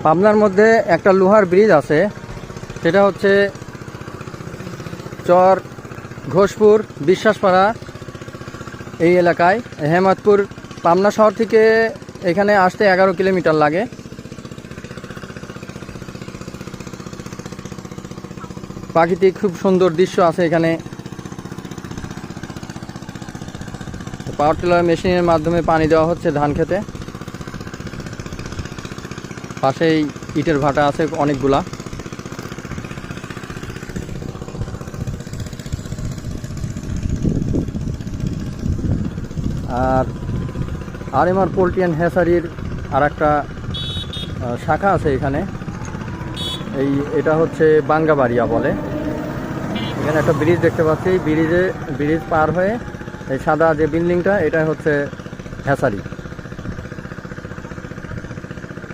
পাবনার মধ্যে একটা লোহার ব্রিজ আছে, সেটা হচ্ছে চর ঘোষপুর বিশ্বাসপাড়া এই এলাকায়। হেমাদপুর পাবনা শহর থেকে এখানে আসতে 11 কিলোমিটার লাগে। প্রাকৃতিক খুব সুন্দর দৃশ্য আছে এখানে। পাওয়ার টিলার মেশিনের মাধ্যমে পানি দেওয়া হচ্ছে ধান খেতে। পাশেই ইটের ভাটা আছে অনেকগুলা। আর আরএমআর পোল্ট্রি অ্যান্ড হ্যাচারির আর একটা শাখা আছে এখানে। এটা হচ্ছে বাঙ্গাবাড়িয়া বলে। এখানে একটা ব্রিজ দেখতে পাচ্ছি, ব্রিজ পার হয়ে এই সাদা যে বিল্ডিংটা, এটা হচ্ছে হ্যাচারি।